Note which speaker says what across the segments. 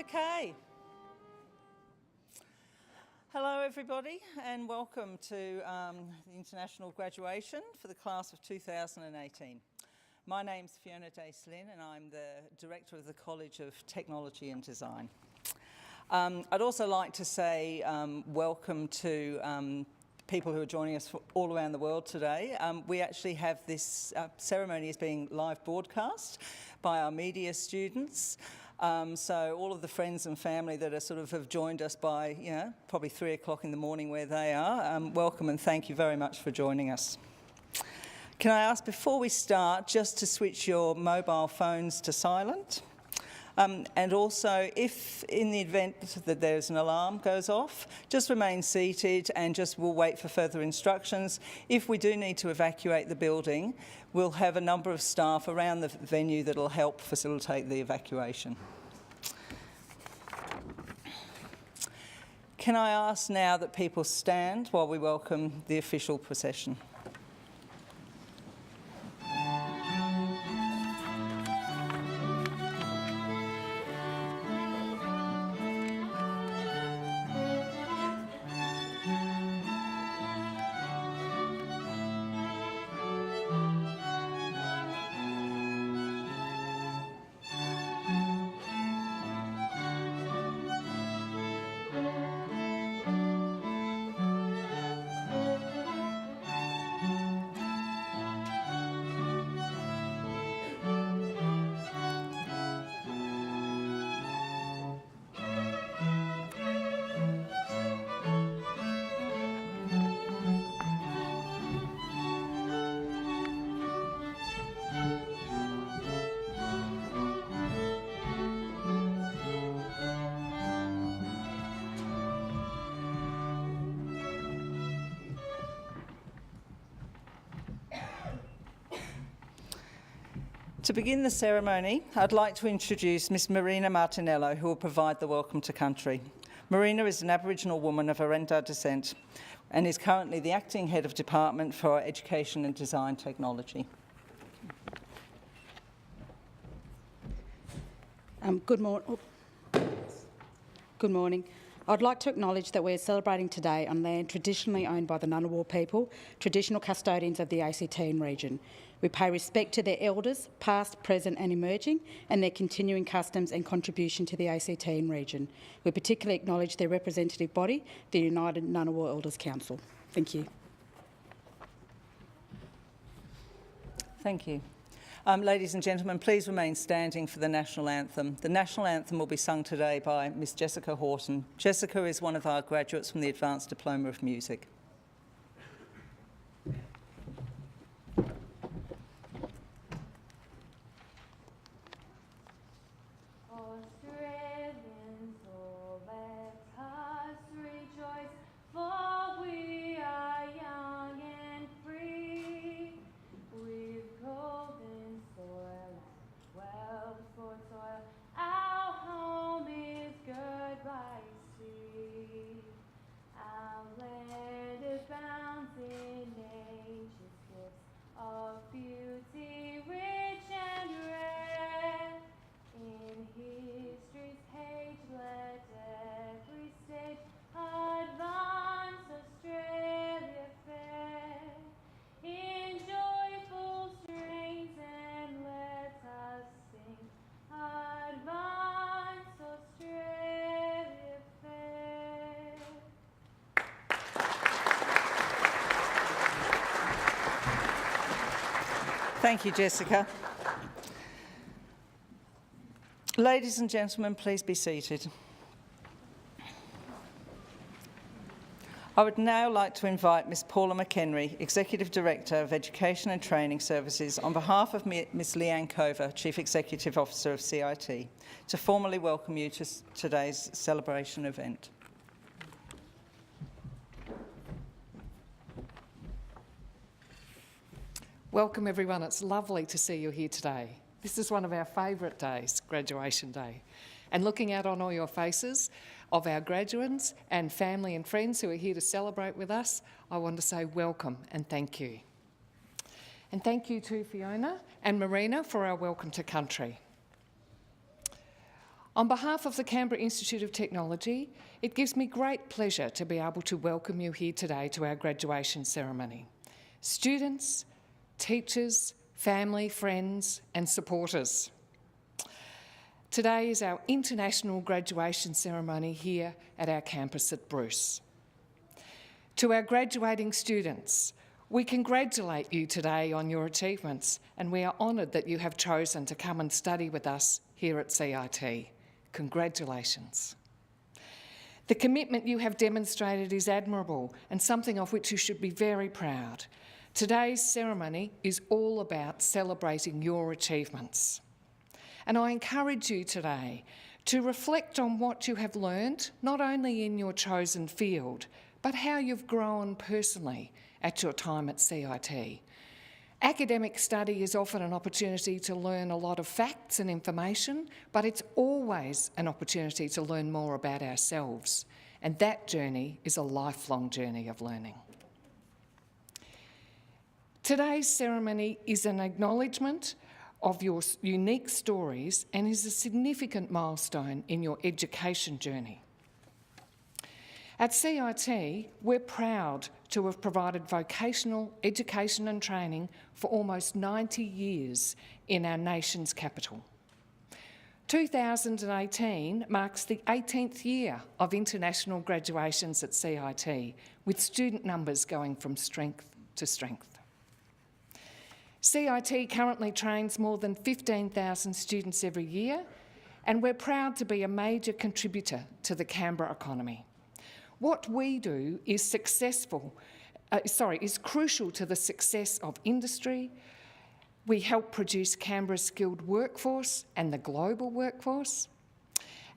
Speaker 1: Okay. Hello everybody and welcome to the International Graduation for the class of 2018. My name's Fiona Day-Slynn and I'm the Director of the College of Technology and Design. I'd also like to say welcome to people who are joining us from all around the world today. We actually have this ceremony is being live broadcast by our media students. So all of the friends and family that are have joined us by, probably 3 o'clock in the morning where they are, welcome and thank you very much for joining us. Can I ask before we start just to switch your mobile phones to silent? And also, if in the event that there's an alarm goes off, just remain seated and we'll wait for further instructions. If we do need to evacuate the building, we'll have a number of staff around the venue that'll help facilitate the evacuation. Can I ask now that people stand while we welcome the official procession? To begin the ceremony, I'd like to introduce Miss Marina Martinello, who will provide the welcome to country. Marina is an Aboriginal woman of Arrernte descent and is currently the Acting Head of Department for Education and Design Technology.
Speaker 2: Good morning. I'd like to acknowledge that we're celebrating today on land traditionally owned by the Ngunnawal people, traditional custodians of the ACT and region. We pay respect to their elders, past, present and emerging, and their continuing customs and contribution to the ACT and region. We particularly acknowledge their representative body, the United Ngunnawal Elders Council. Thank you.
Speaker 1: Thank you. Ladies and gentlemen, please remain standing for the National Anthem. The National Anthem will be sung today by Miss Jessica Horton. Jessica is one of our graduates from the Advanced Diploma of Music. Thank you, Jessica. Ladies and gentlemen, please be seated. I would now like to invite Ms Paula McHenry, Executive Director of Education and Training Services, on behalf of Ms Leanne Cover, Chief Executive Officer of CIT, to formally welcome you to today's celebration event.
Speaker 3: Welcome everyone, it's lovely to see you here today. This is one of our favourite days, Graduation Day. And looking out on all your faces of our graduates and family and friends who are here to celebrate with us, I want to say welcome and thank you. And thank you to Fiona and Marina for our welcome to country. On behalf of the Canberra Institute of Technology, it gives me great pleasure to be able to welcome you here today to our graduation ceremony. Students, teachers, family, friends and supporters. Today is our international graduation ceremony here at our campus at Bruce. To our graduating students, we congratulate you today on your achievements, and we are honoured that you have chosen to come and study with us here at CIT. Congratulations. The commitment you have demonstrated is admirable and something of which you should be very proud. Today's ceremony is all about celebrating your achievements. And I encourage you today to reflect on what you have learned, not only in your chosen field, but how you've grown personally at your time at CIT. Academic study is often an opportunity to learn a lot of facts and information, but it's always an opportunity to learn more about ourselves. And that journey is a lifelong journey of learning. Today's ceremony is an acknowledgement of your unique stories and is a significant milestone in your education journey. At CIT, we're proud to have provided vocational education and training for almost 90 years in our nation's capital. 2018 marks the 18th year of international graduations at CIT, with student numbers going from strength to strength. CIT currently trains more than 15,000 students every year, and we're proud to be a major contributor to the Canberra economy. What we do is crucial to the success of industry. We help produce Canberra's skilled workforce and the global workforce.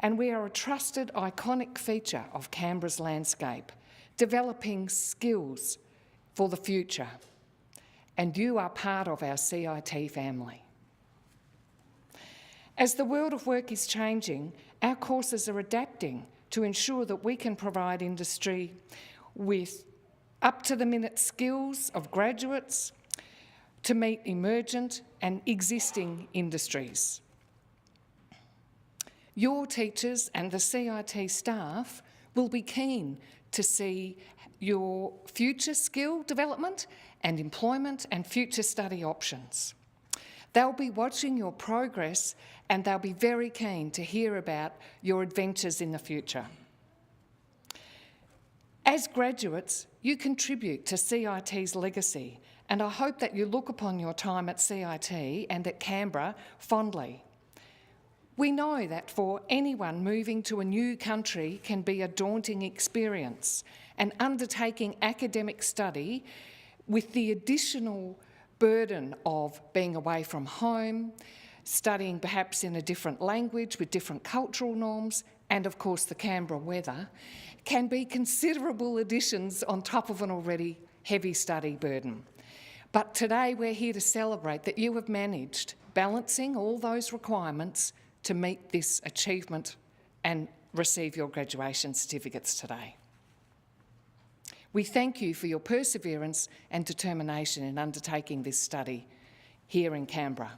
Speaker 3: And we are a trusted, iconic feature of Canberra's landscape, developing skills for the future. And you are part of our CIT family. As the world of work is changing, our courses are adapting to ensure that we can provide industry with up-to-the-minute skills of graduates to meet emergent and existing industries. Your teachers and the CIT staff will be keen to see your future skill development and employment and future study options. They'll be watching your progress and they'll be very keen to hear about your adventures in the future. As graduates, you contribute to CIT's legacy, and I hope that you look upon your time at CIT and at Canberra fondly. We know that for anyone moving to a new country can be a daunting experience, and undertaking academic study with the additional burden of being away from home, studying perhaps in a different language with different cultural norms, and of course the Canberra weather, can be considerable additions on top of an already heavy study burden. But today we're here to celebrate that you have managed balancing all those requirements to meet this achievement and receive your graduation certificates today. We thank you for your perseverance and determination in undertaking this study here in Canberra.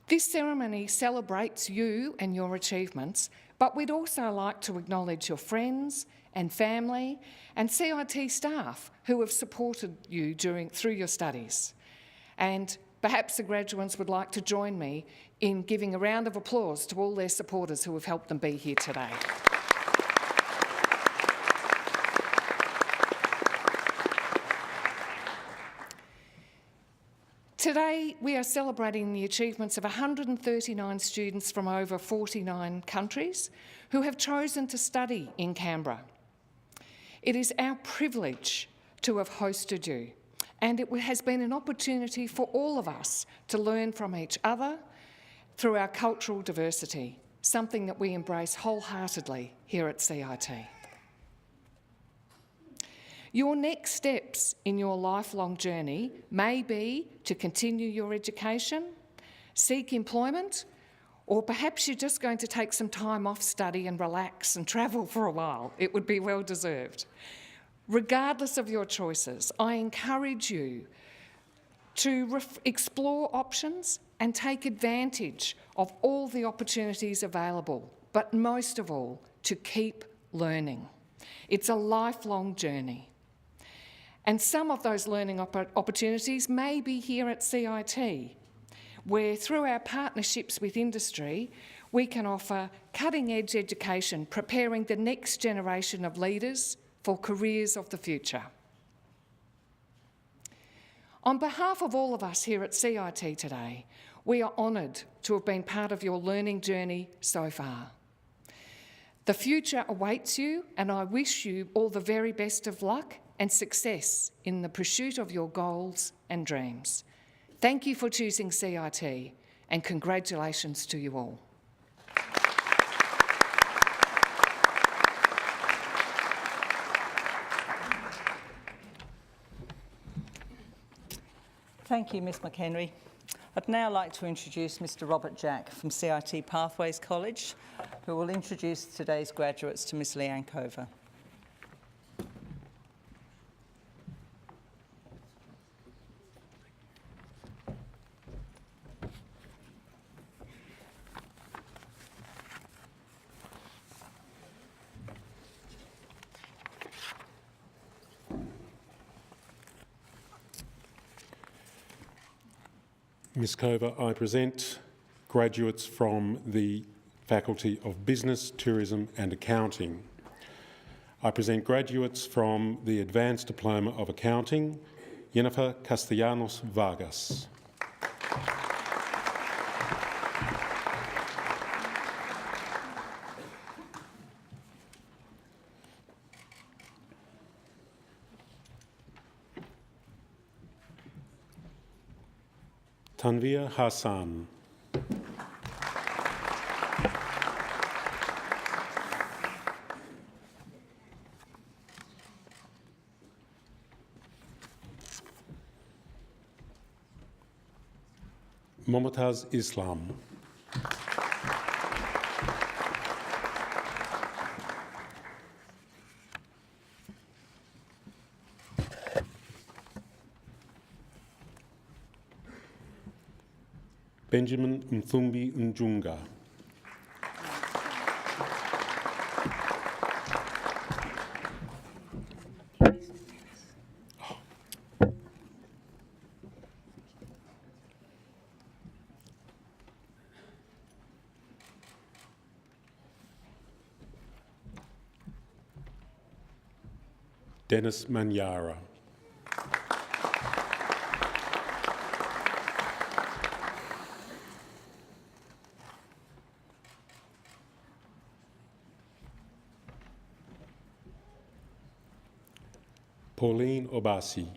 Speaker 3: This ceremony celebrates you and your achievements, but we'd also like to acknowledge your friends and family and CIT staff who have supported you through your studies. And perhaps the graduates would like to join me in giving a round of applause to all their supporters who have helped them be here today. Today, we are celebrating the achievements of 139 students from over 49 countries who have chosen to study in Canberra. It is our privilege to have hosted you, and it has been an opportunity for all of us to learn from each other through our cultural diversity, something that we embrace wholeheartedly here at CIT. Your next steps in your lifelong journey may be to continue your education, seek employment, or perhaps you're just going to take some time off study and relax and travel for a while. It would be well deserved. Regardless of your choices, I encourage you to explore options and take advantage of all the opportunities available, but most of all, to keep learning. It's a lifelong journey. And some of those learning opportunities may be here at CIT, where through our partnerships with industry, we can offer cutting-edge education, preparing the next generation of leaders for careers of the future. On behalf of all of us here at CIT today, we are honoured to have been part of your learning journey so far. The future awaits you, and I wish you all the very best of luck and success in the pursuit of your goals and dreams. Thank you for choosing CIT, and congratulations to you all.
Speaker 1: Thank you, Ms McHenry. I'd now like to introduce Mr Robert Jack from CIT Pathways College, who will introduce today's graduates to Ms Leanne Cover.
Speaker 4: Ms Cover, I present graduates from the Faculty of Business, Tourism and Accounting. I present graduates from the Advanced Diploma of Accounting, Jennifer Castellanos Vargas. Tanvir Hassan. Momtaz Islam. Benjamin Mthumbi Njunga. Dennis Manyara. Pauline Obasi.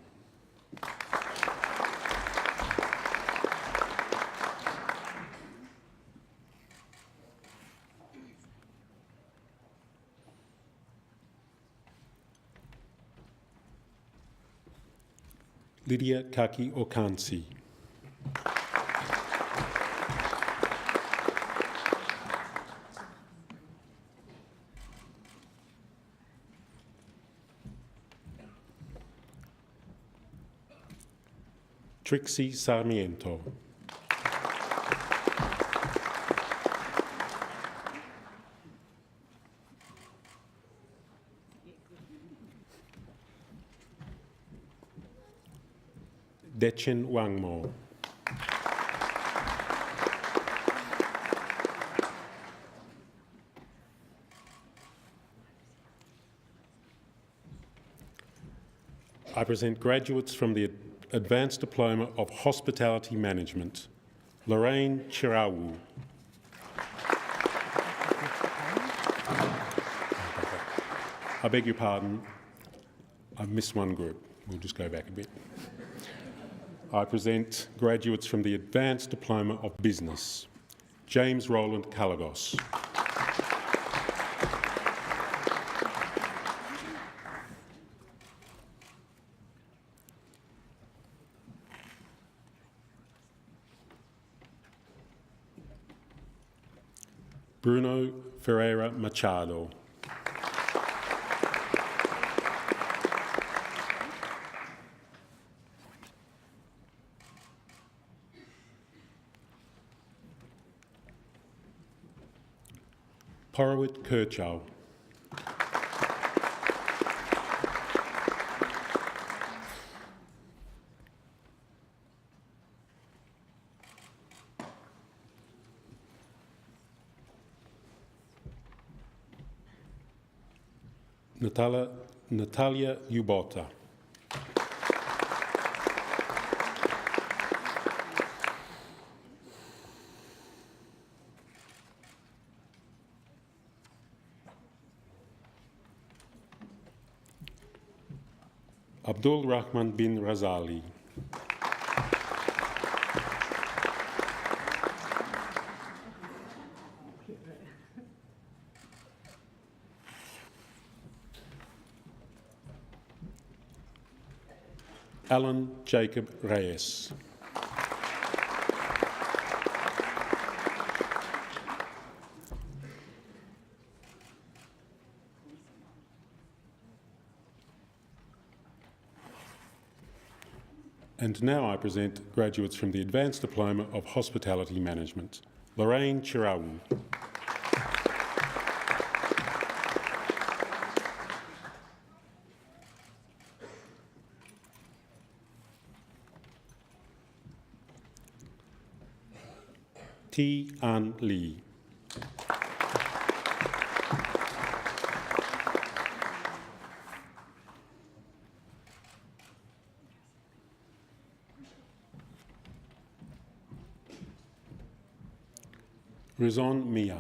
Speaker 4: Lydia Kaki Okansi. Trixie Sarmiento. Dechen Wangmo. I present graduates from the Advanced Diploma of Hospitality Management, Lorraine Chirawu. I beg your pardon, I've missed one group. We'll just go back a bit. I present graduates from the Advanced Diploma of Business, James Roland Kalagos. Bruno Ferreira Machado. Horowitz Kirchow. Natalia Ubota. Abdul Rahman bin Razali. Alan Jacob Reyes. And now I present graduates from the Advanced Diploma of Hospitality Management. Lorraine Chirawu. T. An Lee. Rizon Mia.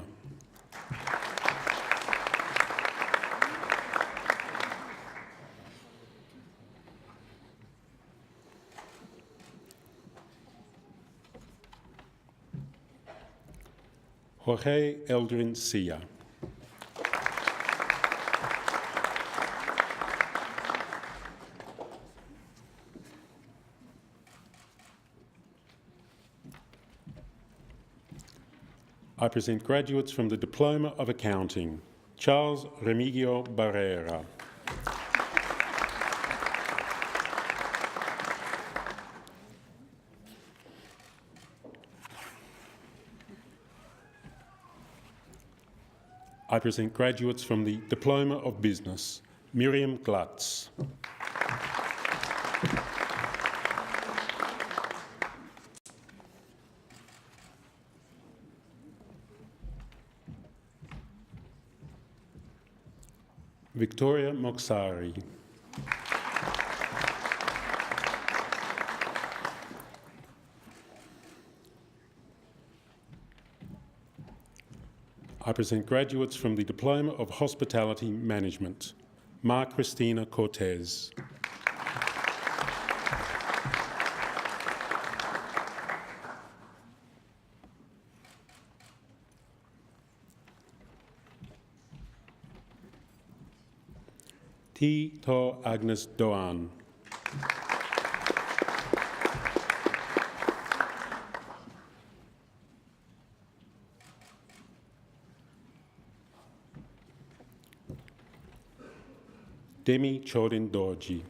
Speaker 4: Jorge Eldrin Sia. I present graduates from the Diploma of Accounting. Charles Remigio Barrera. I present graduates from the Diploma of Business. Miriam Glatz. Victoria Moksari. I present graduates from the Diploma of Hospitality Management. Mark Christina Cortez. T. To Agnes Doan. Demi Chodin Dorji.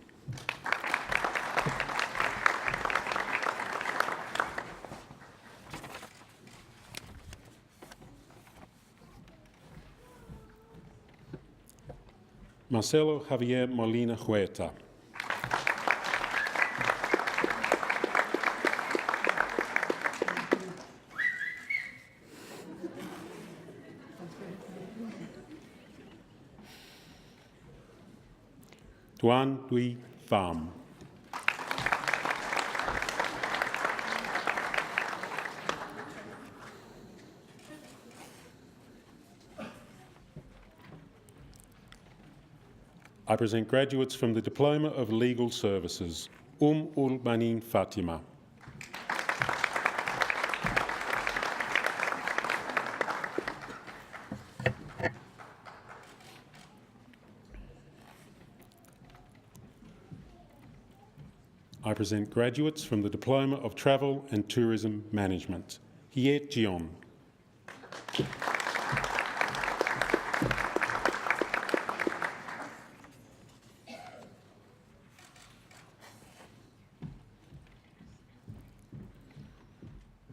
Speaker 4: Marcelo Javier Molina Huerta. Tuan Dui Pham. I present graduates from the Diploma of Legal Services. Ul Banin Fatima. I present graduates from the Diploma of Travel and Tourism Management. Hiet Jion.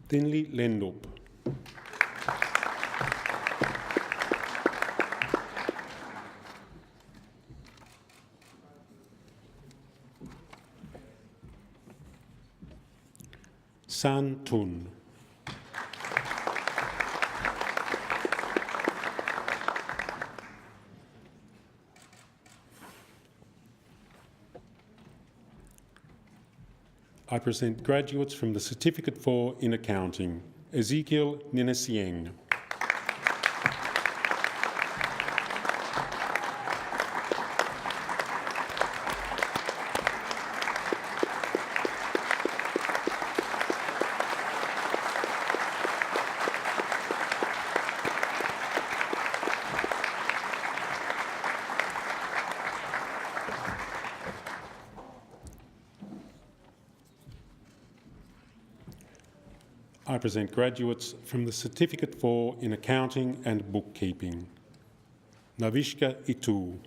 Speaker 4: Tinli Lendup. San Tun. I present graduates from the Certificate 4 in Accounting, Ezekiel Ninesieng. I present graduates from the Certificate 4 in Accounting and Bookkeeping, Navishka Itu.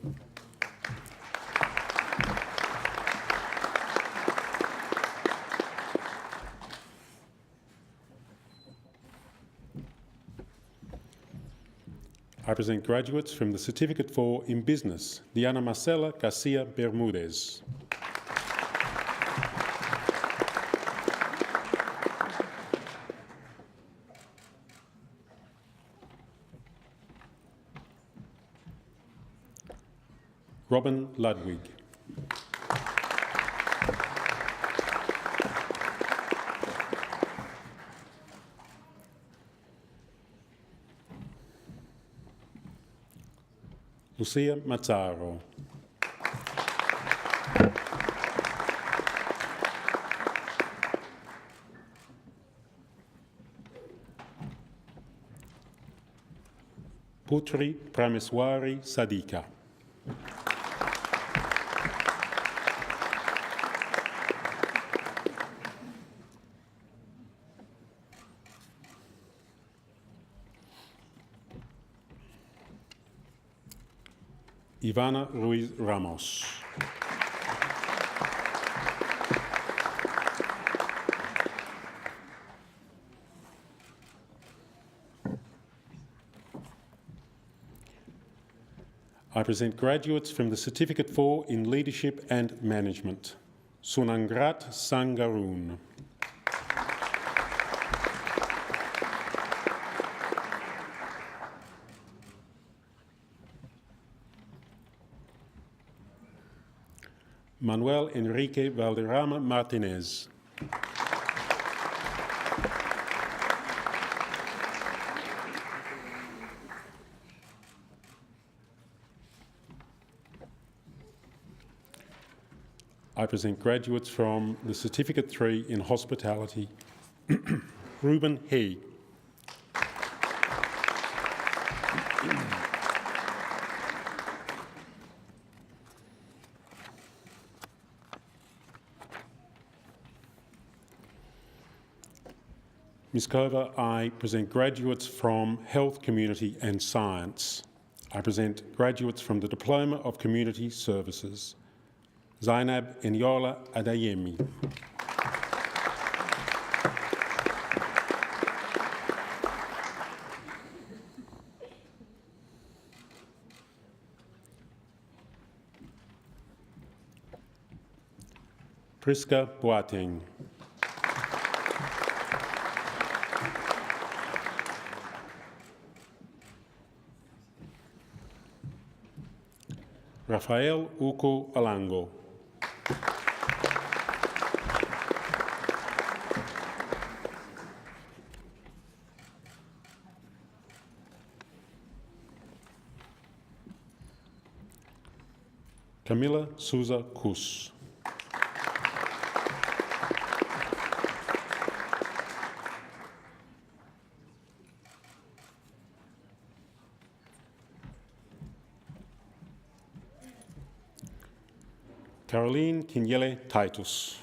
Speaker 4: I present graduates from the Certificate 4 in Business, Diana Marcela Garcia Bermudez. Robin Ludwig. Lucia Mazzaro. Putri Prameswari Sadika. Ivana Ruiz Ramos. I present graduates from the Certificate 4 in Leadership and Management, Sunangrat Sangaroon. Manuel Enrique Valderrama Martinez. I present graduates from the Certificate 3 in Hospitality, Ruben He. Ms. Kova, I present graduates from Health, Community and Science. I present graduates from the Diploma of Community Services, Zainab Enyola Adayemi. Priska Boateng. Rafael Uko Alango. Camila Souza Kus. Caroline Kinyele Titus.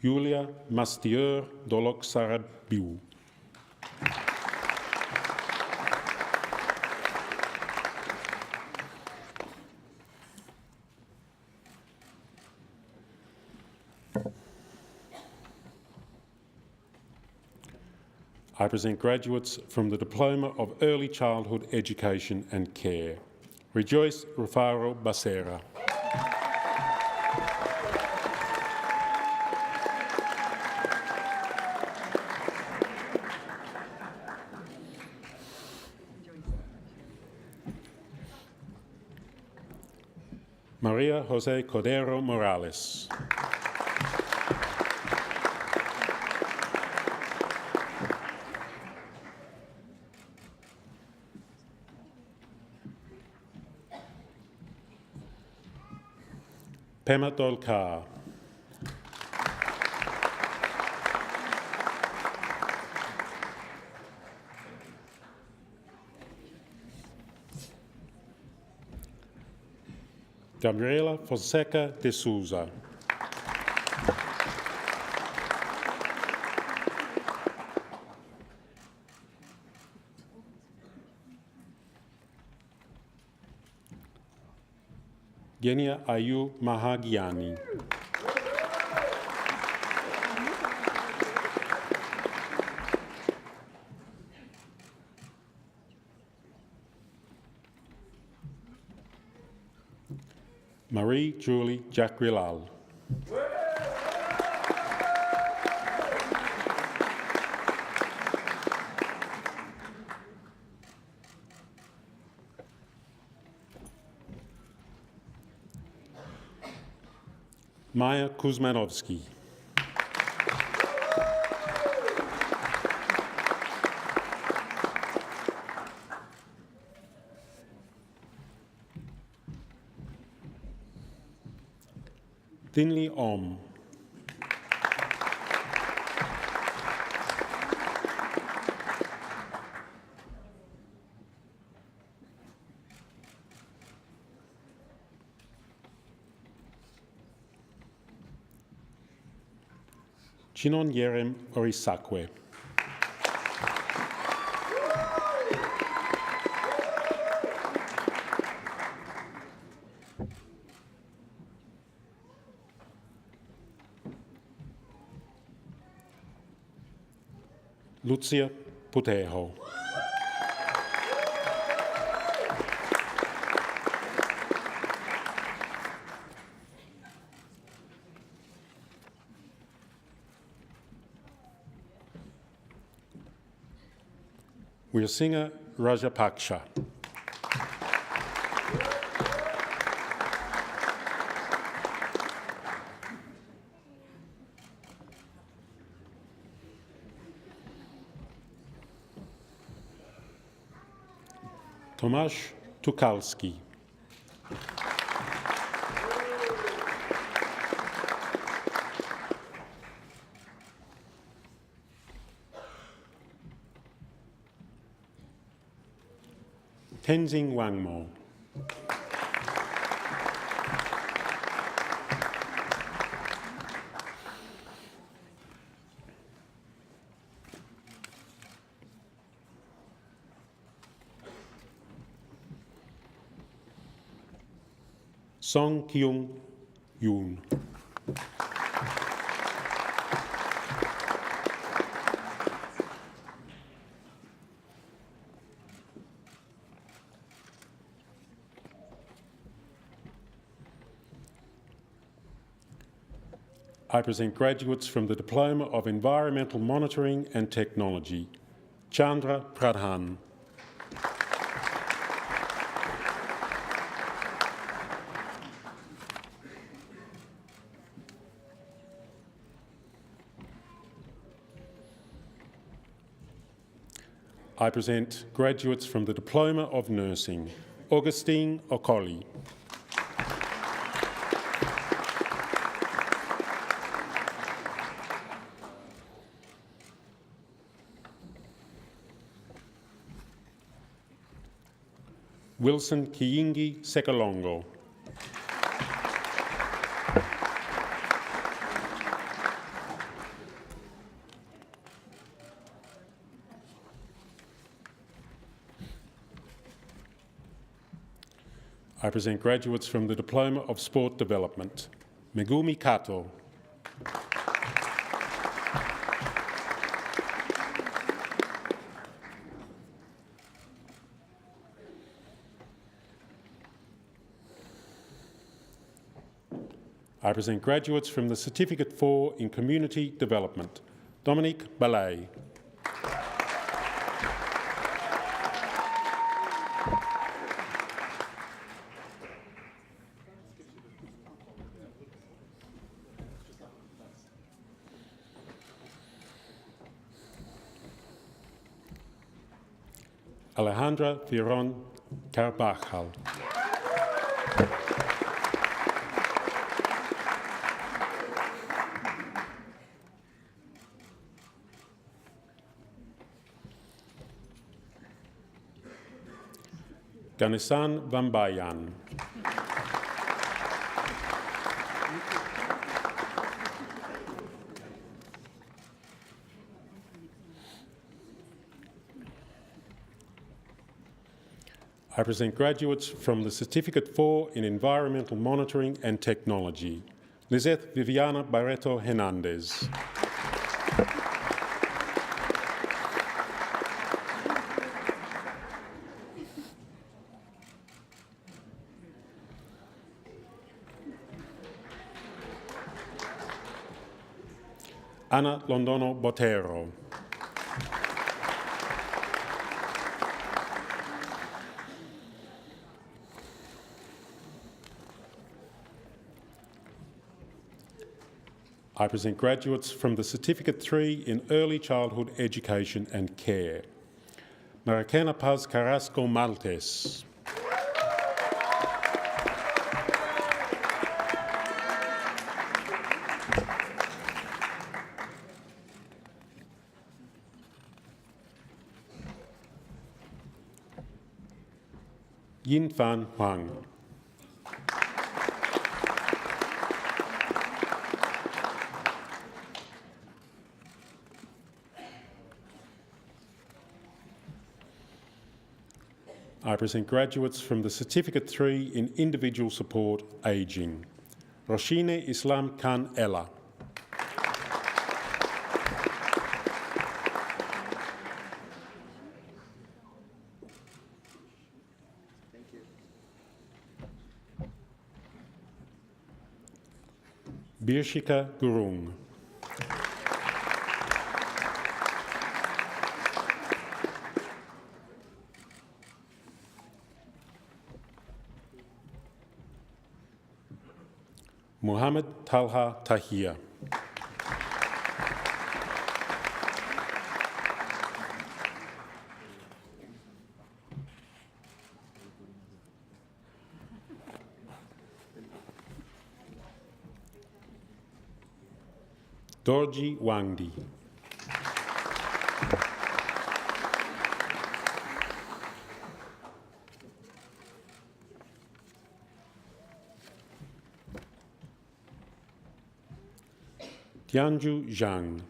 Speaker 4: Julia Mastieur Dolok Sarabiu. I present graduates from the Diploma of Early Childhood Education and Care. Rejoice Rufaro Bacera. Maria Jose Cordero Morales. Pema Dolkar. Gabriela Fonseca de Souza. Genia Ayu Mahagiani. Marie Julie Jacquilal. Maya Kuzmanovsky. Thinley Om. Chinon Yerem Orisakwe. Lucia Putejo. Wirsinga Rajapaksha. Tomasz Tukalski. Tenzing Wangmo. Song Kyung Yoon. I present graduates from the Diploma of Environmental Monitoring and Technology, Chandra Pradhan. I present graduates from the Diploma of Nursing, Augustine Okoli. Wilson Kiyingi Sekalongo. I present graduates from the Diploma of Sport Development, Megumi Kato. I present graduates from the Certificate 4 in Community Development. Dominique Ballet. Alejandra Viron Carvajal. Ganesan Vambayan. I present graduates from the Certificate 4 in Environmental Monitoring and Technology. Lizeth Viviana Barreto Hernandez. Ana Londono Botero. I present graduates from the Certificate 3 in Early Childhood Education and Care. Marikena Paz Carrasco Maltes. Yin Fan Huang. I present graduates from the Certificate 3 in Individual Support Ageing. Roshine Islam Khan Ella. Birshika Gurung. Muhammad Talha Tahir. Dorji Wangdi. Tianju Zhang.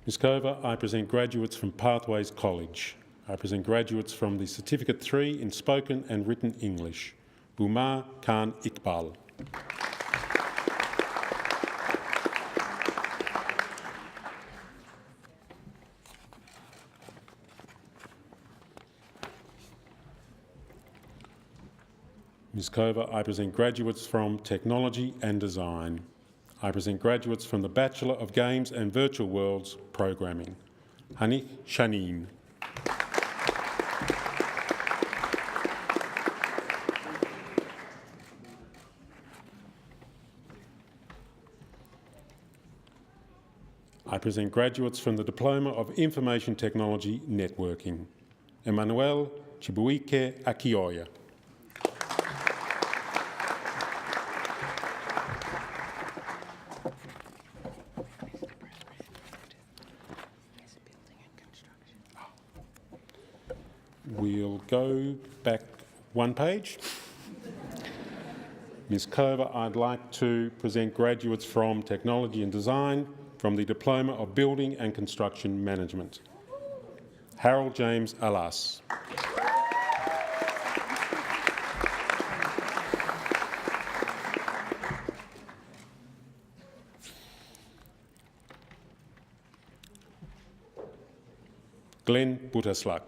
Speaker 4: Ms. Kova, I present graduates from Pathways College. I present graduates from the Certificate 3 in Spoken and Written English. Umar Khan Iqbal. Ms. Kova, I present graduates from Technology and Design. I present graduates from the Bachelor of Games and Virtual Worlds Programming. Hanif Shaneen. I present graduates from the Diploma of Information Technology Networking. Emmanuel Chibuike Akioya. We'll go back one page. Ms. Kova, I'd like to present graduates from Technology and Design from the Diploma of Building and Construction Management. Harold James Alas. Glenn Butterslug.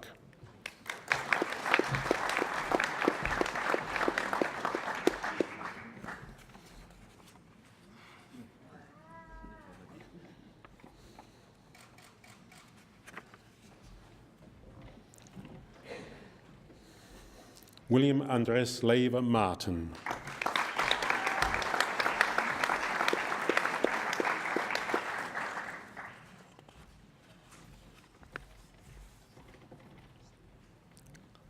Speaker 4: William Andres Leiva Martin.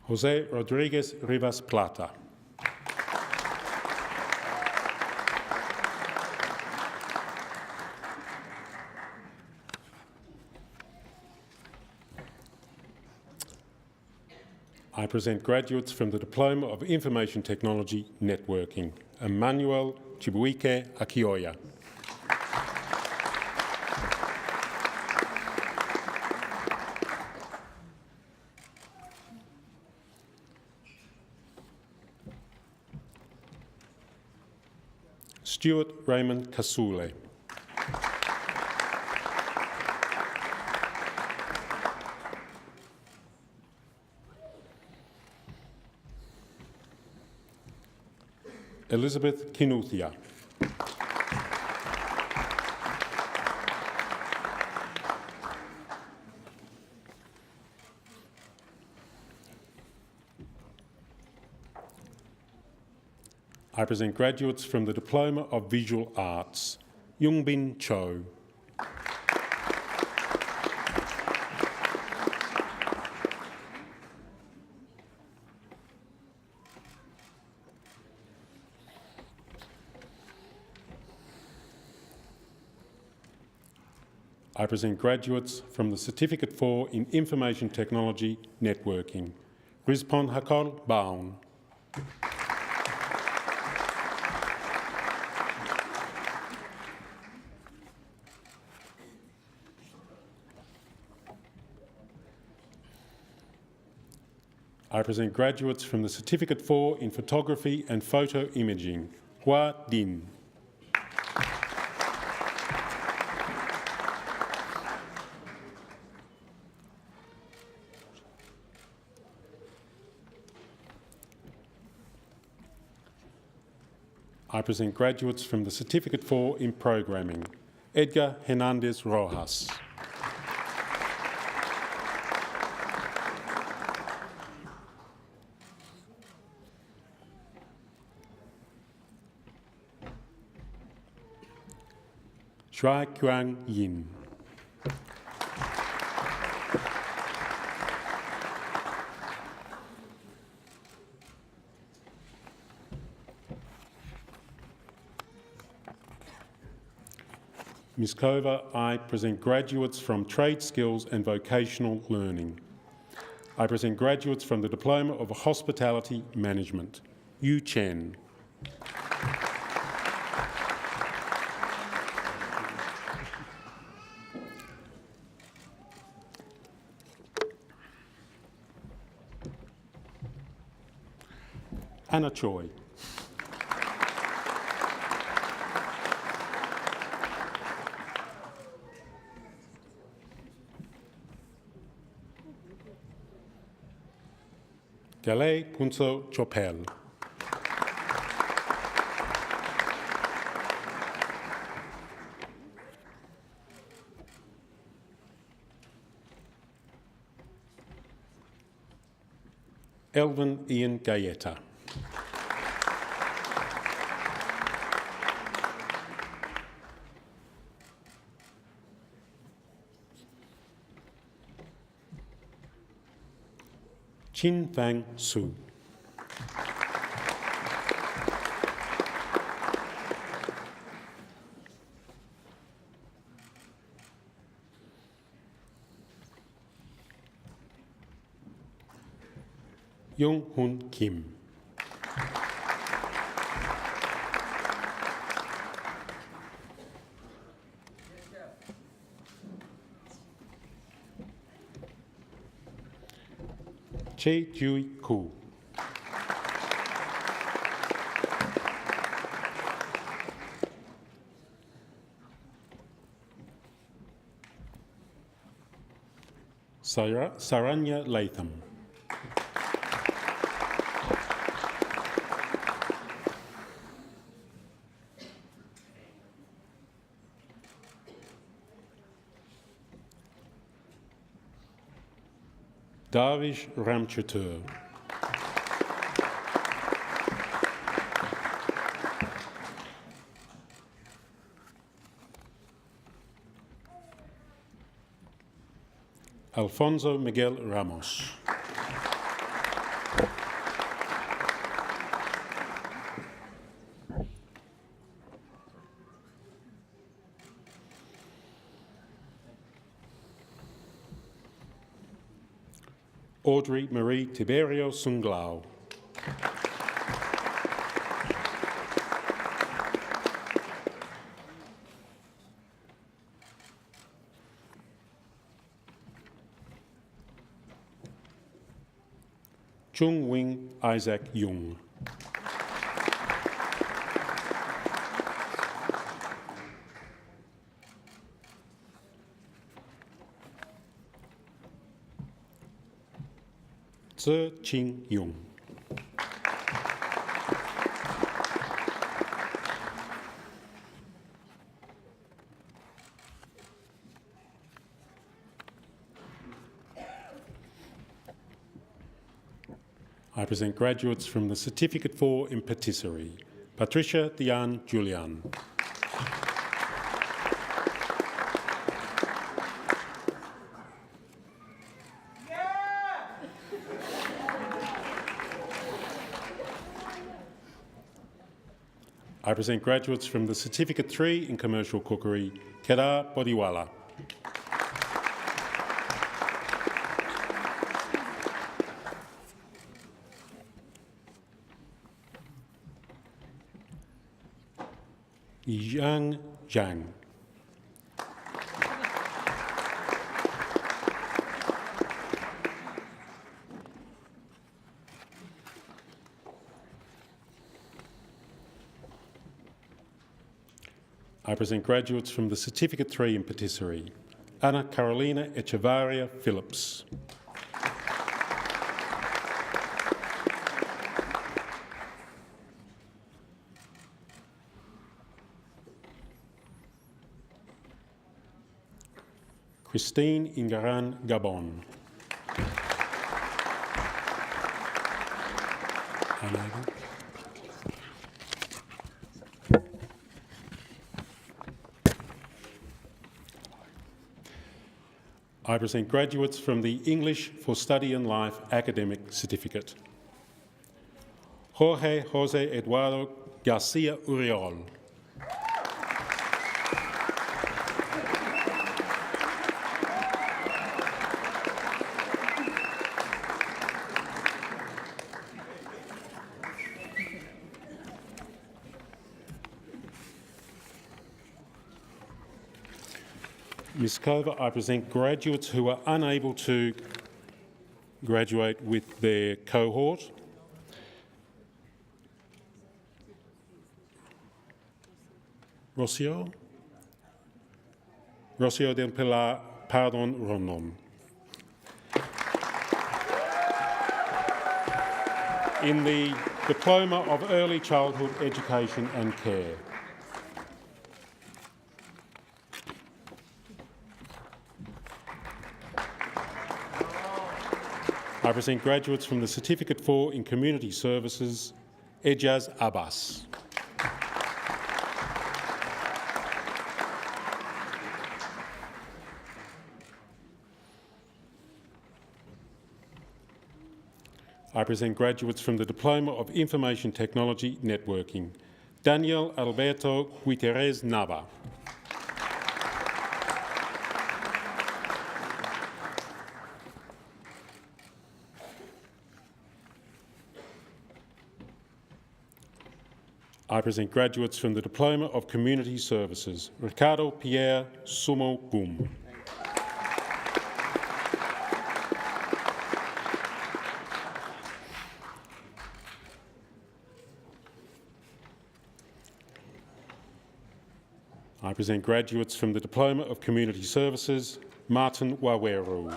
Speaker 4: Jose Rodriguez Rivas Plata. I present graduates from the Diploma of Information Technology Networking, Emmanuel Chibuike Akioya. Stuart Raymond Kasule. Elizabeth Kinuthia. I present graduates from the Diploma of Visual Arts, Yungbin Cho. I present graduates from the Certificate 4 in Information Technology Networking, Rizpon Hakol Baun. I present graduates from the Certificate 4 in Photography and Photo Imaging, Hua Din. I present graduates from the Certificate 4 in Programming, Edgar Hernandez Rojas. Shuai Kuang Yin. Ms. Kova, I present graduates from Trade Skills and Vocational Learning. I present graduates from the Diploma of Hospitality Management, Yu Chen. Anna Choi. Galay Punso Chopel. Elvin Ian Gayeta. Chin Fang Su. Yong Hun Kim. Che Jui Koo. Saranya Latham. Darvish Ramchatur. Alfonso Miguel Ramos. Audrey Marie Tiberio Sunglao. Chung Wing Isaac Jung. Tse Ching Jung. I present graduates from the Certificate 4 in Patisserie. Patricia Diane Julian. I present graduates from the Certificate 3 in Commercial Cookery. Kedar Bodiwala. Yang Zhang. I present graduates from the Certificate 3 in Patisserie. Ana Carolina Echevarria Phillips. Christine Ingaran Gabon. I present graduates from the English for Study and Life Academic Certificate. Jorge Jose Eduardo Garcia Uriol. Ms. Cover, I present graduates who are unable to graduate with their cohort. Rocio del Pilar Pardon Rondon. In the Diploma of Early Childhood Education and Care. I present graduates from the Certificate 4 in Community Services, Ejaz Abbas. I present graduates from the Diploma of Information Technology Networking, Daniel Alberto Guiterres Nava. I present graduates from the Diploma of Community Services, Ricardo Pierre Sumo Gum. I present graduates from the Diploma of Community Services, Martin Waweru.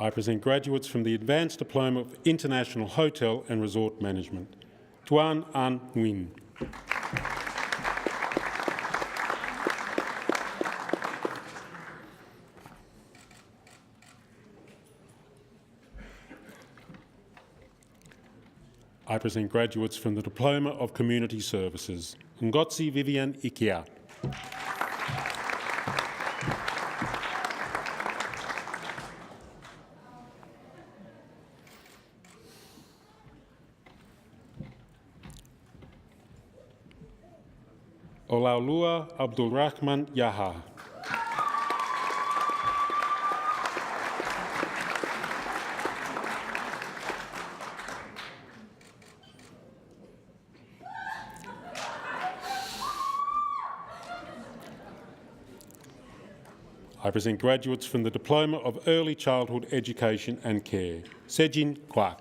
Speaker 4: I present graduates from the Advanced Diploma of International Hotel and Resort Management. Tuan An Nguyen. I present graduates from the Diploma of Community Services. Ngotsi Vivian Ikia. Olaulua Abdulrahman Yaha. I present graduates from the Diploma of Early Childhood Education and Care. Sejin Kwak.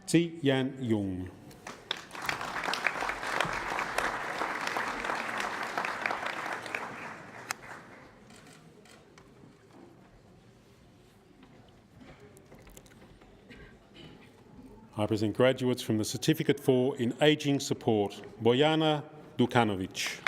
Speaker 4: Tzi Yan Yung. I present graduates from the Certificate 4 in Ageing Support, Bojana Dukanovic.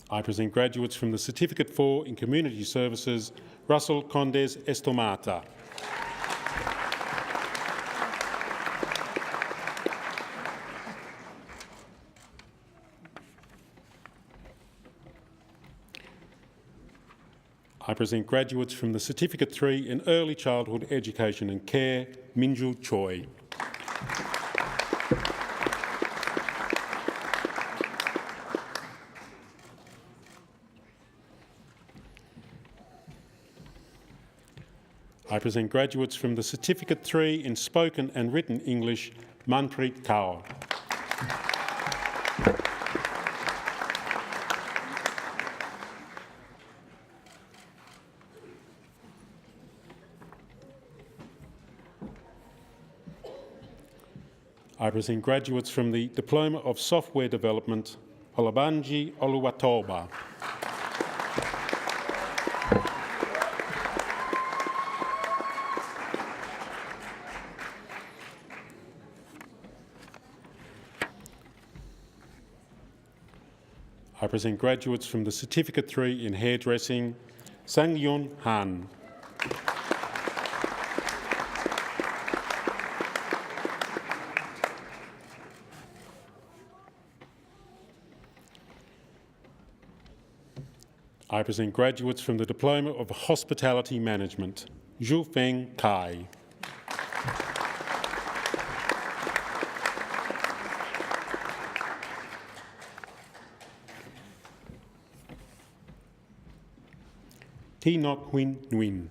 Speaker 4: I present graduates from the Certificate 4 in Community Services, Russell Condes Estomata. I present graduates from the Certificate 3 in Early Childhood Education and Care, Minju Choi. I present graduates from the Certificate 3 in Spoken and Written English, Manpreet Kaur. I present graduates from the Diploma of Software Development, Olabanji Oluwatoba. I present graduates from the Certificate 3 in Hairdressing, Sang-Yun Han. I present graduates from the Diploma of Hospitality Management, Zhu Feng Kai. Thi Nok Huynh Nguyen.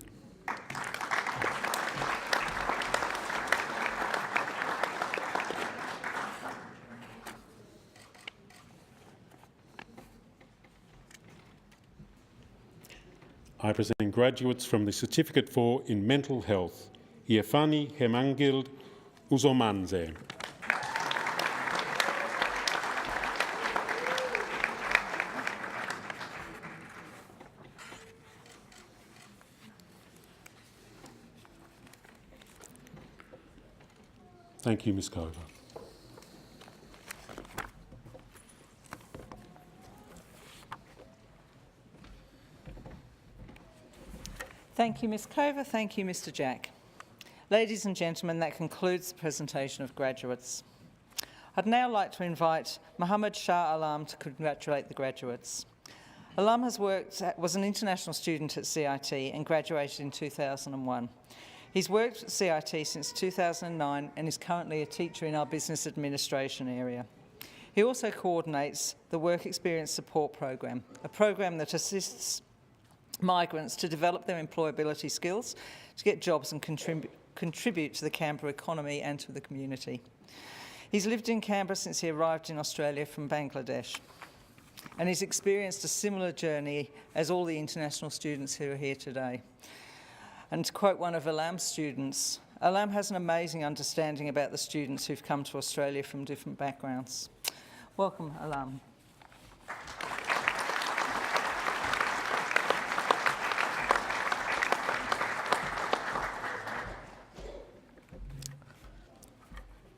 Speaker 4: I present graduates from the Certificate 4 in Mental Health, Iefani Hemangild Uzomanze. Thank you, Ms. Kova.
Speaker 1: Thank you, Ms. Kova. Thank you, Mr. Jack. Ladies and gentlemen, that concludes the presentation of graduates. I'd now like to invite Mohammed Shah Alam to congratulate the graduates. Alam was an international student at CIT and graduated in 2001. He's worked at CIT since 2009 and is currently a teacher in our business administration area. He also coordinates the Work Experience Support Program, a program that assists migrants to develop their employability skills, to get jobs and contribute to the Canberra economy and to the community. He's lived in Canberra since he arrived in Australia from Bangladesh, and he's experienced a similar journey as all the international students who are here today. And to quote one of Alam's students, Alam has an amazing understanding about the students who've come to Australia from different backgrounds. Welcome, Alam.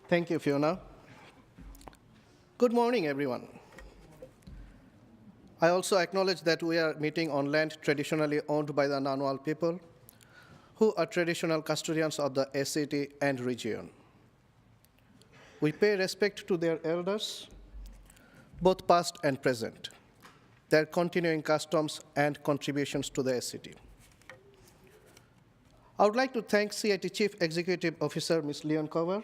Speaker 5: Thank you, Fiona. Good morning, everyone. I also acknowledge that we are meeting on land traditionally owned by the Ngunnawal people, who are traditional custodians of the CIT and region. We pay respect to their elders, both past and present, their continuing customs and contributions to the CIT. I would like to thank CIT Chief Executive Officer Ms. Leon Cover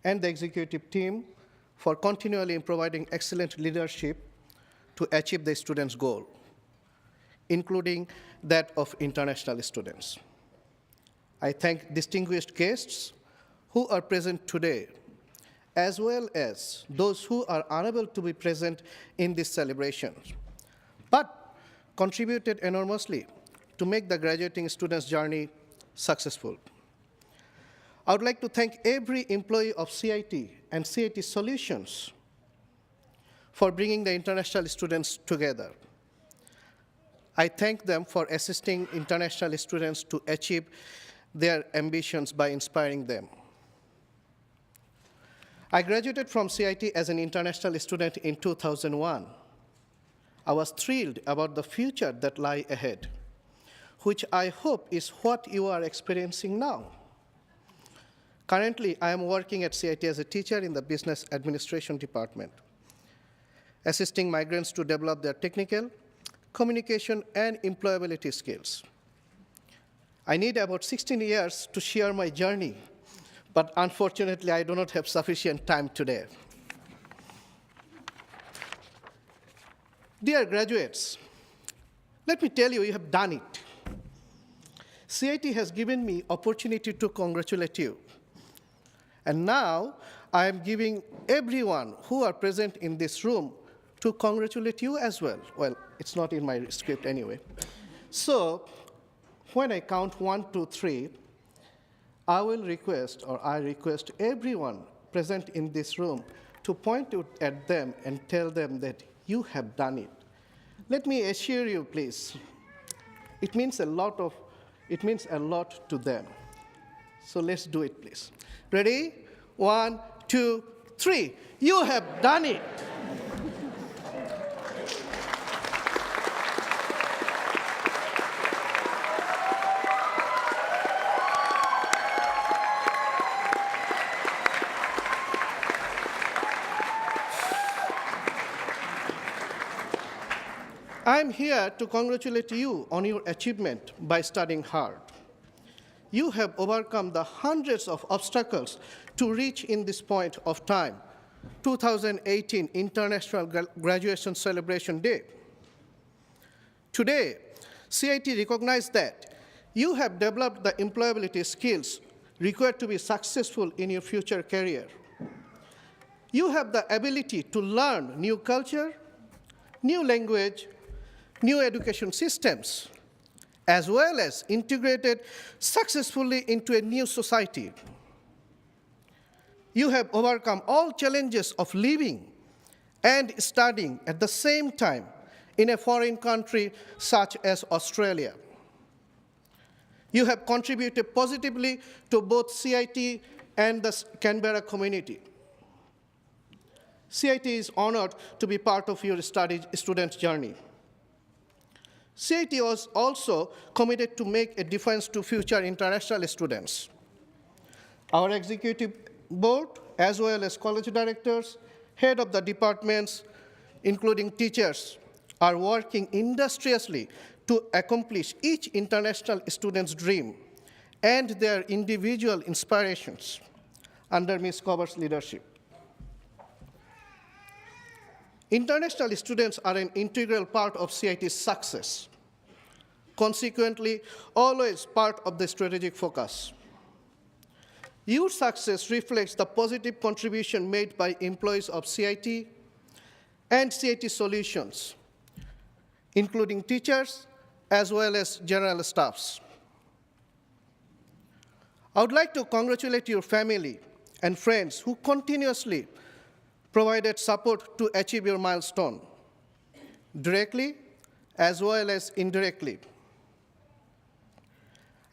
Speaker 5: and the executive team for continually providing excellent leadership to achieve the students' goal, including that of international students. I thank distinguished guests who are present today, as well as those who are unable to be present in this celebration, but contributed enormously to make the graduating students' journey successful. I would like to thank every employee of CIT and CIT Solutions for bringing the international students together. I thank them for assisting international students to achieve their ambitions by inspiring them. I graduated from CIT as an international student in 2001. I was thrilled about the future that lies ahead, which I hope is what you are experiencing now. Currently, I am working at CIT as a teacher in the Business Administration Department, assisting migrants to develop their technical, communication, and employability skills. I need about 16 years to share my journey, but unfortunately, I do not have sufficient time today. Dear graduates, let me tell you, you have done it. CIT has given me opportunity to congratulate you. And now, I am giving everyone who are present in this room to congratulate you as well. Well, it's not in my script anyway. So, when I count 1, 2, 3, I request everyone present in this room to point at them and tell them that you have done it. Let me assure you, please, it means a lot to them. So let's do it, please. Ready? 1, 2, 3. You have done it. I'm here to congratulate you on your achievement by studying hard. You have overcome the hundreds of obstacles to reach in this point of time, 2018 International Graduation Celebration Day. Today, CIT recognizes that you have developed the employability skills required to be successful in your future career. You have the ability to learn new culture, new language, new education systems, as well as integrated successfully into a new society. You have overcome all challenges of living and studying at the same time in a foreign country such as Australia. You have contributed positively to both CIT and the Canberra community. CIT is honored to be part of your student journey. CIT was also committed to make a difference to future international students. Our executive board, as well as college directors, head of the departments, including teachers, are working industriously to accomplish each international student's dream and their individual inspirations under Ms. Cover's leadership. International students are an integral part of CIT's success, consequently, always part of the strategic focus. Your success reflects the positive contribution made by employees of CIT and CIT Solutions, including teachers as well as general staffs. I would like to congratulate your family and friends who continuously provided support to achieve your milestone, directly as well as indirectly.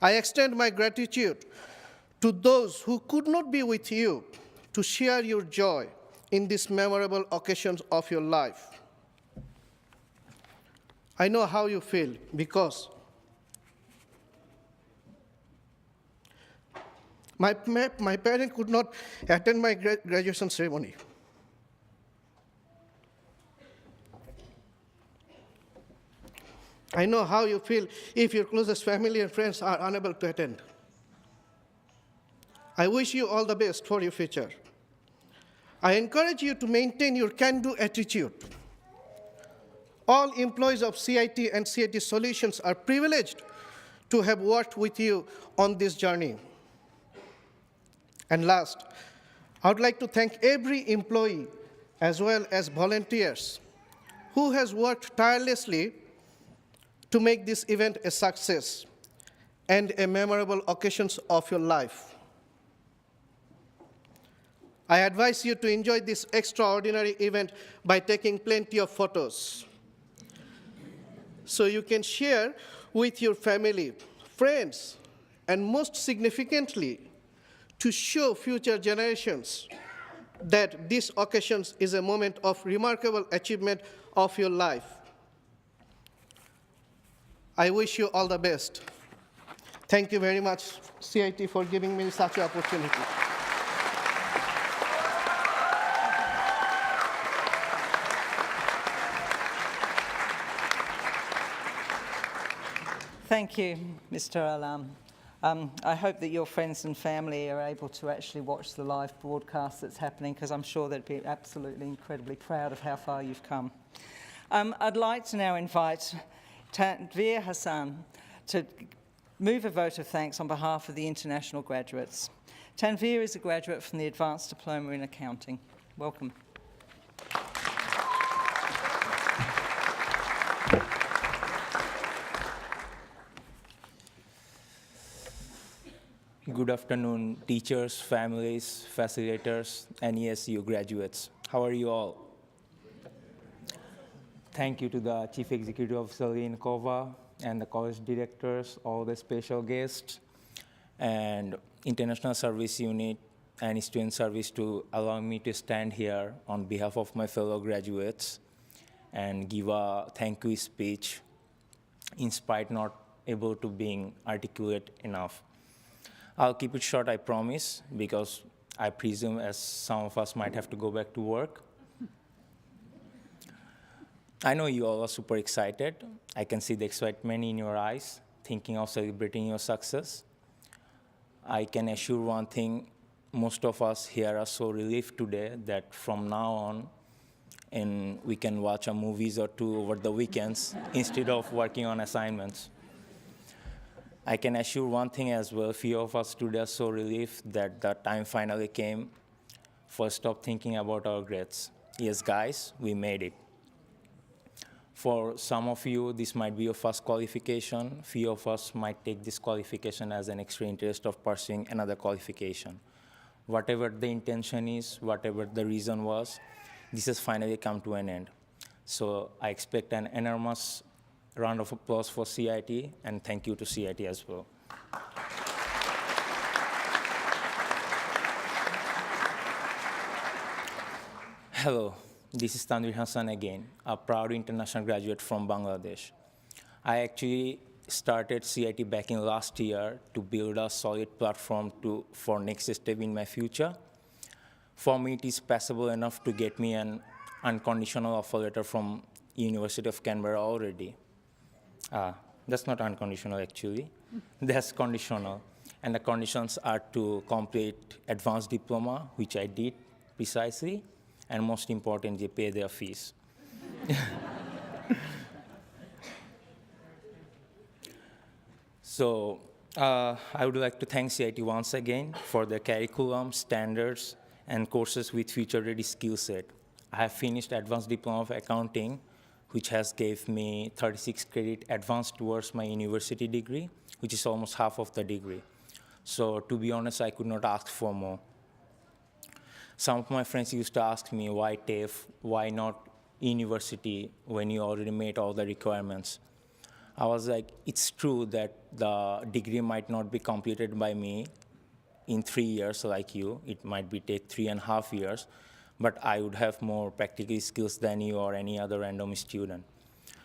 Speaker 5: I extend my gratitude to those who could not be with you to share your joy in these memorable occasions of your life. I know how you feel because my parents could not attend my graduation ceremony. I know how you feel if your closest family and friends are unable to attend. I wish you all the best for your future. I encourage you to maintain your can-do attitude. All employees of CIT and CIT Solutions are privileged to have worked with you on this journey. And last, I would like to thank every employee as well as volunteers who has worked tirelessly to make this event a success and a memorable occasion of your life. I advise you to enjoy this extraordinary event by taking plenty of photos so you can share with your family, friends, and most significantly, to show future generations that this occasion is a moment of remarkable achievement of your life. I wish you all the best. Thank you very much, CIT, for giving me such an opportunity.
Speaker 1: Thank you, Mr. Alam. I hope that your friends and family are able to actually watch the live broadcast that's happening, because I'm sure they'd be absolutely incredibly proud of how far you've come. I'd like to now invite Tanveer Hassan to move a vote of thanks on behalf of the international graduates. Tanveer is a graduate from the Advanced Diploma in Accounting. Welcome.
Speaker 6: Good afternoon, teachers, families, facilitators, and yes, you graduates. How are you all? Thank you to the Chief Executive Officer Lian Kova and the college directors, all the special guests, and International Service Unit and Student Service to allow me to stand here on behalf of my fellow graduates and give a thank you speech in spite not able to being articulate enough. I'll keep it short, I promise, because I presume as some of us might have to go back to work. I know you all are super excited. I can see the excitement in your eyes, thinking of celebrating your success. I can assure one thing, most of us here are so relieved today that from now on, and we can watch a movies or two over the weekends instead of working on assignments. I can assure one thing as well, few of us today are so relieved that the time finally came for stop thinking about our grades. Yes, guys, we made it. For some of you, this might be your first qualification. Few of us might take this qualification as an extra interest of pursuing another qualification. Whatever the intention is, whatever the reason was, this has finally come to an end. So I expect an enormous round of applause for CIT, and thank you to CIT as well. Hello, this is Tanveer Hassan again, a proud international graduate from Bangladesh. I actually started CIT back in last year to build a solid platform for next step in my future. For me, it is passable enough to get me an unconditional offer letter from University of Canberra already. That's not unconditional, actually. That's conditional. And the conditions are to complete advanced diploma, which I did precisely, and most importantly, pay their fees. So I would like to thank CIT once again for the curriculum, standards, and courses with future-ready skill set. I have finished Advanced Diploma of Accounting, which has gave me 36 credit advance towards my university degree, which is almost half of the degree. So to be honest, I could not ask for more. Some of my friends used to ask me, why TAFE, why not university when you already met all the requirements? I was like, it's true that the degree might not be completed by me in 3 years like you. It might be take 3.5 years, but I would have more practical skills than you or any other random student.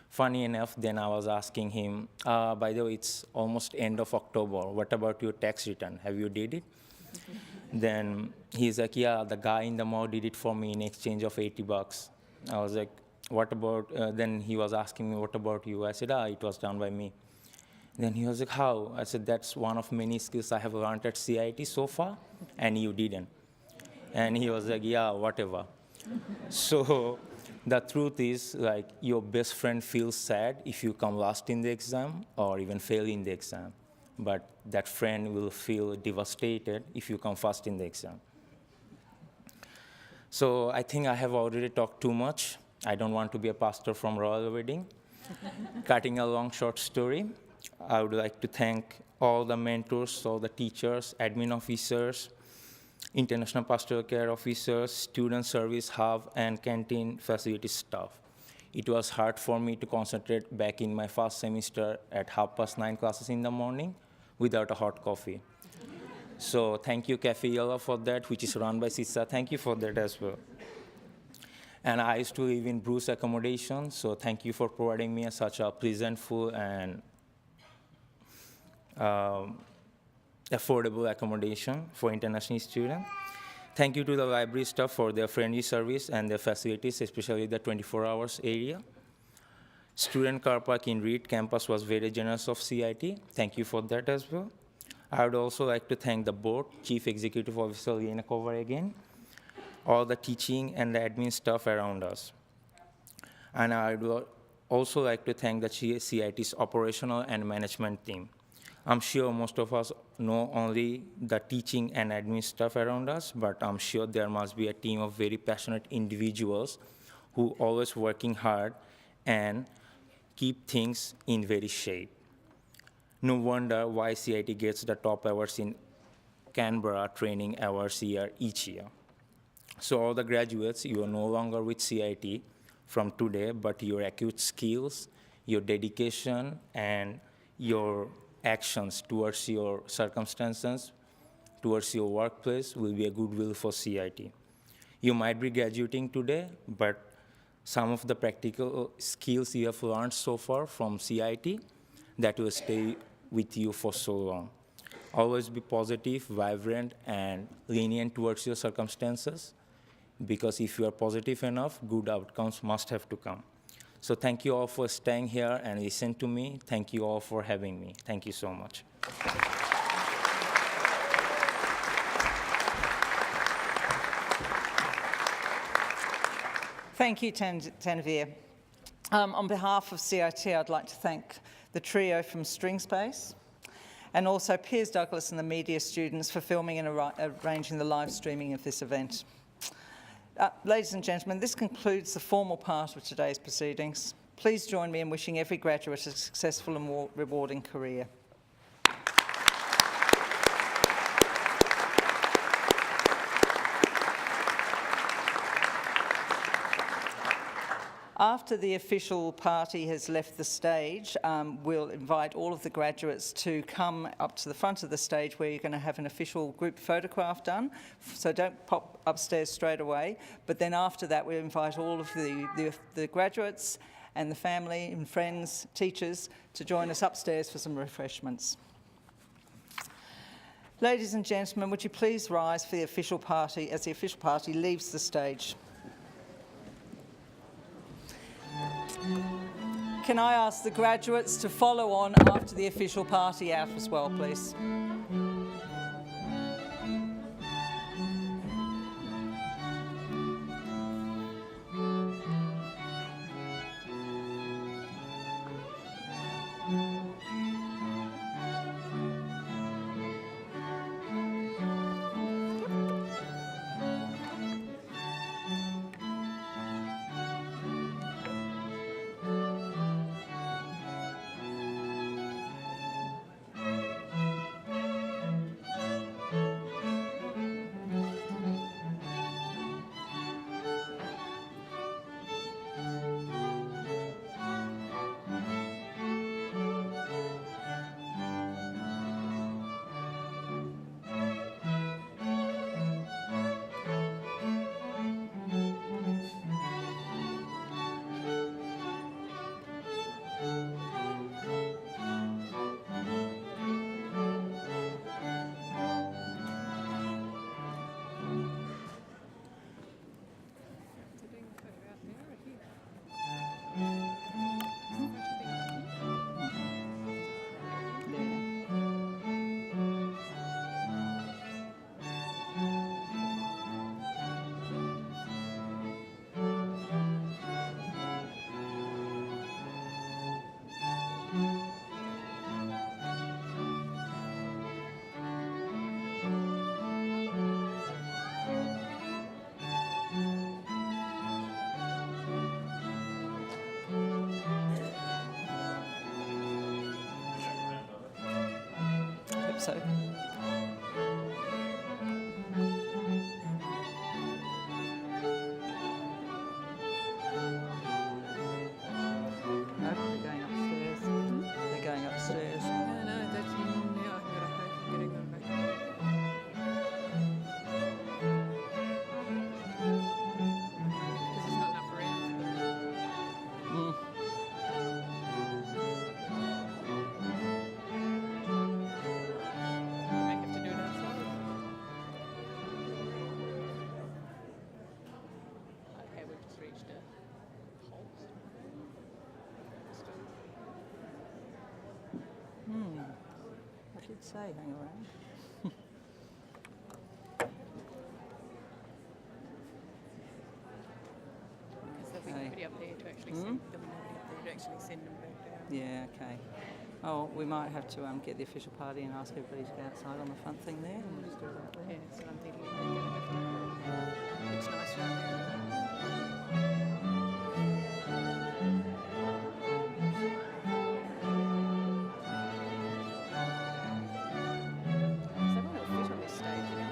Speaker 6: Funny enough, then I was asking him, by the way, it's almost end of October. What about your tax return? Have you did it? Then he's like, yeah, the guy in the mall did it for me in exchange of $80. I was like, what about, then he was asking me, what about you? I said, it was done by me. Then he was like, how? I said, that's one of many skills I have learned at CIT so far, and you didn't. And he was like, yeah, whatever. So the truth is, like, your best friend feels sad if you come last in the exam or even fail in the exam. But that friend will feel devastated if you come first in the exam. So I think I have already talked too much. I don't want to be a pastor from Royal Wedding. Cutting a long, short story, I would like to thank all the mentors, all the teachers, admin officers, international pastoral care officers, student service hub, and canteen facility staff. It was hard for me to concentrate back in my first semester at 9:30 classes in the morning without a hot coffee. So thank you, Cafe Yellow, for that, which is run by Sisa. Thank you for that as well. And I used to live in Bruce accommodation, so thank you for providing me such a pleasantful and affordable accommodation for international students. Thank you to the library staff for their friendly service and their facilities, especially the 24 hours area. Student car park in Reed campus was very generous of CIT. Thank you for that as well. I would also like to thank the board, Chief Executive Officer Liana Kovar again, all the teaching and the admin staff around us. And I would also like to thank the CIT's operational and management team. I'm sure most of us know only the teaching and admin staff around us, but I'm sure there must be a team of very passionate individuals who always working hard and keep things in very shape. No wonder why CIT gets the top awards in Canberra training awards each year. So all the graduates, you are no longer with CIT from today, but your acute skills, your dedication, and your actions towards your circumstances, towards your workplace will be a goodwill for CIT. You might be graduating today, but some of the practical skills you have learned so far from CIT, that will stay with you for so long. Always be positive, vibrant, and lenient towards your circumstances, because if you are positive enough, good outcomes must have to come. So thank you all for staying here and listening to me. Thank you all for having me. Thank you so much.
Speaker 1: Thank you, Tanvir. On behalf of CIT, I'd like to thank the trio from String Space, and also Piers Douglas and the media students for filming and arranging the live streaming of this event. Ladies and gentlemen, this concludes the formal part of today's proceedings. Please join me in wishing every graduate a successful and rewarding career. After the official party has left the stage, we'll invite all of the graduates to come up to the front of the stage where you're going to have an official group photograph done. So don't pop upstairs straight away. But then after that, we'll invite all of the graduates and the family and friends, teachers, to join us upstairs for some refreshments. Ladies and gentlemen, would you please rise for the official party as the official party leaves the stage? Can I ask the graduates to follow on after the official party out as well, please? so. No, they're going upstairs. They're going upstairs.
Speaker 7: No, that's now I've got to hope I'm going to go back. Because there's not enough around. You may have to do it outside. Okay, we've just reached a halt.
Speaker 1: I did say hang around.
Speaker 7: Because there'll be
Speaker 1: Okay.
Speaker 7: nobody up there to actually send, there'll be nobody up there to actually send them back down.
Speaker 1: Yeah, okay. Oh, we might have to get the official party and ask everybody to go outside on the front thing there, and we'll just do that there.
Speaker 7: Yeah, so I'm thinking they're going to have to. It's nice around there. So they want to fit on this stage, you know.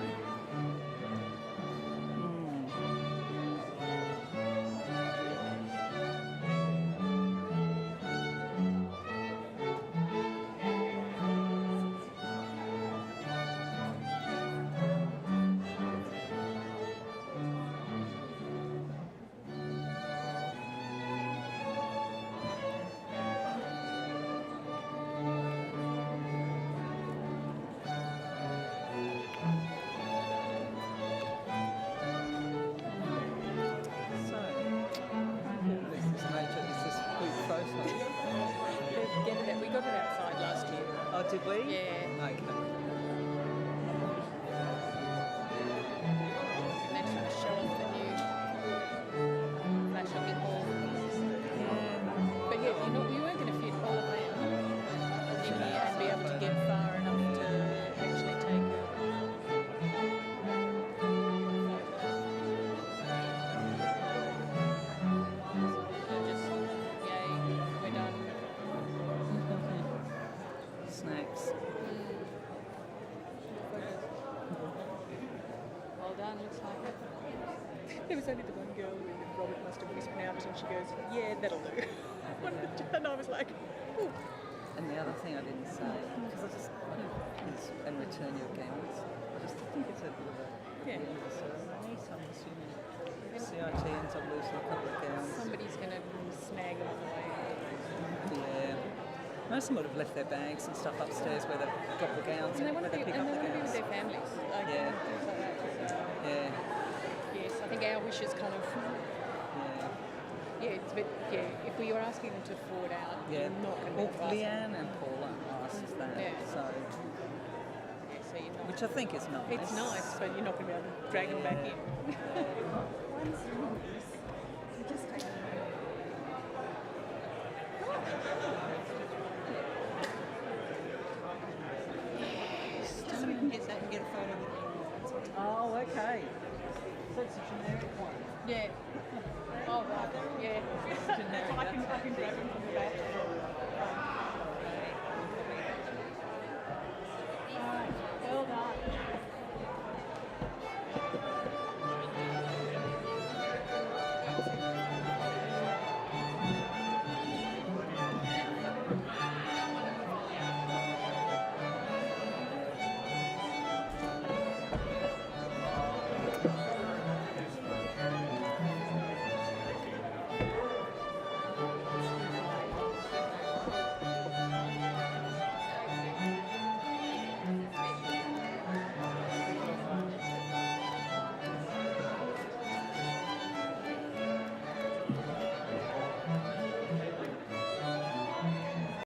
Speaker 1: So, this is major. Is this group photo?
Speaker 7: We got it outside last year.
Speaker 1: Oh, did we?
Speaker 7: Yeah.
Speaker 1: Okay.
Speaker 7: And they're trying to show off the new flash shopping hall. But yeah, you weren't going to fit all around in here and be able to get far enough to actually take a just, yay, we're done.
Speaker 1: Snacks.
Speaker 7: Well done, looks like it. There was only the one girl who Robert must have whispered out and she goes, yeah, that'll do. And I was like, ooh.
Speaker 1: And the other thing I didn't say, because I just is and return your gowns. I just think it's a bit of a
Speaker 7: Yeah.
Speaker 1: end of the ceremony, so I'm assuming CIT ends up losing a couple of gowns.
Speaker 7: Somebody's going to snag them on the way.
Speaker 1: Yeah. Most of them would have left their bags and stuff upstairs where they've got the gowns
Speaker 7: And they
Speaker 1: and
Speaker 7: want
Speaker 1: where
Speaker 7: to
Speaker 1: they
Speaker 7: be,
Speaker 1: pick
Speaker 7: and
Speaker 1: up
Speaker 7: they
Speaker 1: the
Speaker 7: want to be with
Speaker 1: gowns.
Speaker 7: their families. Like,
Speaker 1: Yeah.
Speaker 7: things like that. So,
Speaker 1: Yeah.
Speaker 7: yes, I think our wish is kind of,
Speaker 1: Yeah.
Speaker 7: but if we were asking them to forward out,
Speaker 1: Yeah.
Speaker 7: you're not going to
Speaker 1: Well,
Speaker 7: be able to ask them.
Speaker 1: Leanne and Paula asked that,
Speaker 7: Yeah.
Speaker 1: so
Speaker 7: Yeah, so you're not,
Speaker 1: which I think is nice.
Speaker 7: it's nice, but you're not going to be able to drag them back in.
Speaker 1: Just so we can get that and get a photo with you. Oh, okay. So it's a generic one.
Speaker 7: Yeah. Oh, right. Yeah. I can grab them from the back.